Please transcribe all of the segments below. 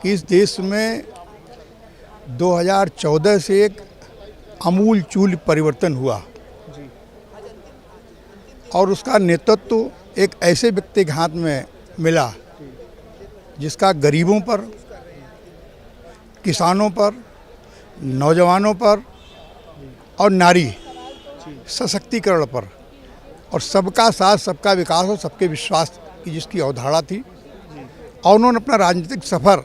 कि इस देश में 2014 से एक आमूल-चूल परिवर्तन हुआ और उसका नेतृत्व एक ऐसे व्यक्ति के हाथ में मिला जिसका गरीबों पर, किसानों पर, नौजवानों पर और नारी सशक्तिकरण पर और सबका साथ, सबका विकास और सबके विश्वास की जिसकी अवधारणा थी। और उन्होंने अपना राजनीतिक सफ़र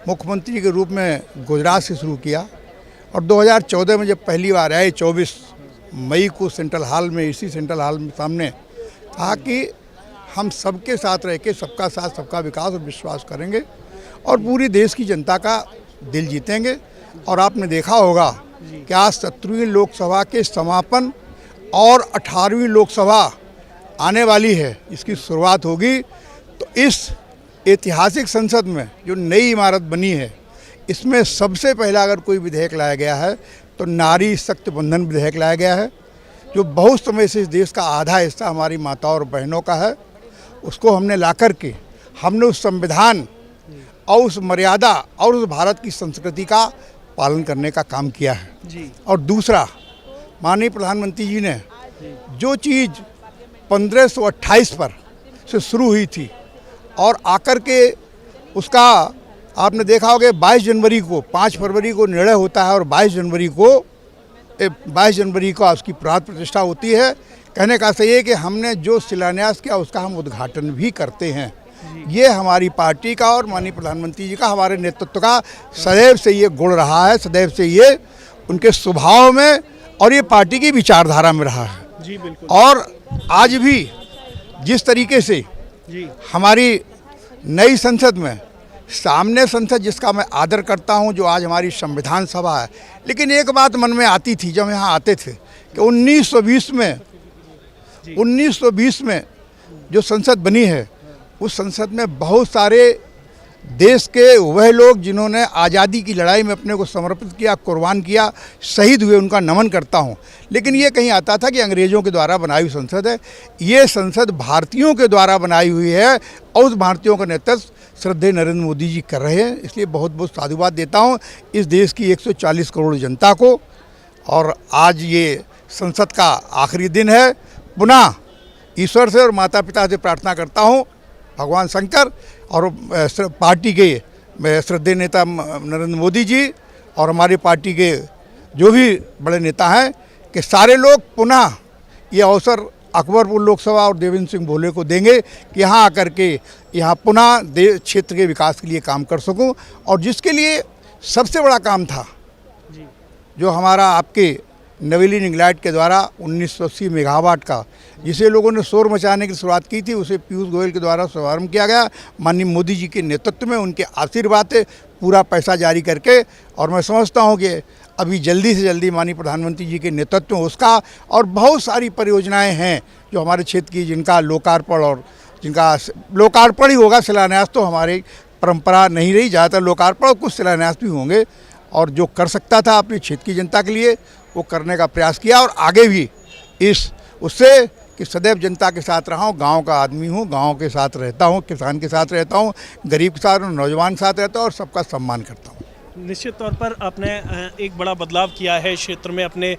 मुख्यमंत्री के रूप में गुजरात से शुरू किया और 2014 में जब पहली बार आए 24 मई को सेंट्रल हॉल में, इसी सेंट्रल हॉल में सामने कहा कि हम सबके साथ रह के सबका साथ, सबका विकास और विश्वास करेंगे और पूरी देश की जनता का दिल जीतेंगे। और आपने देखा होगा कि आज 17वीं लोकसभा के समापन और 18वीं लोकसभा आने वाली है, इसकी शुरुआत होगी। तो इस ऐतिहासिक संसद में जो नई इमारत बनी है, इसमें सबसे पहला अगर कोई विधेयक लाया गया है तो नारी शक्ति बंधन विधेयक लाया गया है, जो बहुत समय से इस देश का आधा हिस्सा हमारी माताओं और बहनों का है। उसको हमने ला कर के हमने उस संविधान और उस मर्यादा और उस भारत की संस्कृति का पालन करने का काम किया है जी। और दूसरा, माननीय प्रधानमंत्री जी ने जो चीज़ 1528 पर से शुरू हुई थी और आकर के उसका आपने देखा होगा 22 जनवरी को, 5 फरवरी को निर्णय होता है और 22 जनवरी को उसकी प्राण प्रतिष्ठा होती है। कहने का सही है कि हमने जो शिलान्यास किया उसका हम उद्घाटन भी करते हैं। ये हमारी पार्टी का और माननीय प्रधानमंत्री जी का, हमारे नेतृत्व का सदैव से ये गुण रहा है, सदैव से ये उनके स्वभाव में और ये पार्टी की विचारधारा में रहा है जी। बिल्कुल। और आज भी जिस तरीके से जी हमारी नई संसद में, सामने संसद जिसका मैं आदर करता हूं, जो आज हमारी संविधान सभा है, लेकिन एक बात मन में आती थी जब यहाँ आते थे कि 1920 में जो संसद बनी है, उस संसद में बहुत सारे देश के वह लोग जिन्होंने आज़ादी की लड़ाई में अपने को समर्पित किया, कुर्बान किया, शहीद हुए, उनका नमन करता हूं। लेकिन ये कहीं आता था कि अंग्रेज़ों के द्वारा बनाई हुई संसद है। ये संसद भारतीयों के द्वारा बनाई हुई है और उस भारतीयों का नेतृत्व श्रद्धेय नरेंद्र मोदी जी कर रहे हैं। इसलिए बहुत बहुत साधुवाद देता हूँ इस देश की 140 करोड़ जनता को। और आज ये संसद का आखिरी दिन है। पुनः ईश्वर से और माता पिता से प्रार्थना करता हूँ, भगवान शंकर और पार्टी के श्रद्धेय नेता नरेंद्र मोदी जी और हमारी पार्टी के जो भी बड़े नेता हैं कि सारे लोग पुनः ये अवसर अकबरपुर लोकसभा और देवेंद्र सिंह भोले को देंगे कि यहाँ आकर के यहाँ पुनः क्षेत्र के विकास के लिए काम कर सकूँ। और जिसके लिए सबसे बड़ा काम था जो हमारा आपके नवेली इंग्लैंड के द्वारा 1980 मेगावाट का, जिसे लोगों ने शोर मचाने की शुरुआत की थी, उसे पीयूष गोयल के द्वारा शुभारंभ किया गया। माननीय मोदी जी के नेतृत्व में, उनके आशीर्वाद से पूरा पैसा जारी करके, और मैं समझता हूं कि अभी जल्दी से जल्दी माननीय प्रधानमंत्री जी के नेतृत्व में उसका और बहुत सारी परियोजनाएँ हैं जो हमारे क्षेत्र की, जिनका लोकार्पण और जिनका लोकार्पण ही होगा, शिलान्यास तो हमारी परंपरा नहीं रही। ज़्यादातर लोकार्पण और कुछ शिलान्यास भी होंगे। और जो कर सकता था अपने क्षेत्र की जनता के लिए, वो करने का प्रयास किया और आगे भी उससे कि सदैव जनता के साथ रहा हूँ। गाँव का आदमी हूँ, गाँव के साथ रहता हूँ, किसान के साथ रहता हूँ, गरीब के साथ, नौजवान के साथ रहता हूँ और सबका सम्मान करता हूँ। निश्चित तौर पर आपने एक बड़ा बदलाव किया है क्षेत्र में, अपने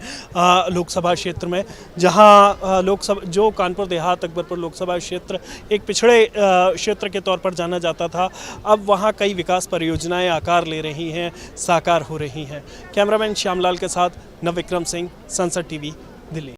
लोकसभा क्षेत्र में, जहां लोकसभा जो कानपुर देहात अकबरपुर लोकसभा क्षेत्र एक पिछड़े क्षेत्र के तौर पर जाना जाता था, अब वहां कई विकास परियोजनाएं आकार ले रही हैं, साकार हो रही हैं। कैमरामैन श्यामलाल के साथ नवविक्रम सिंह, संसद टीवी, दिल्ली।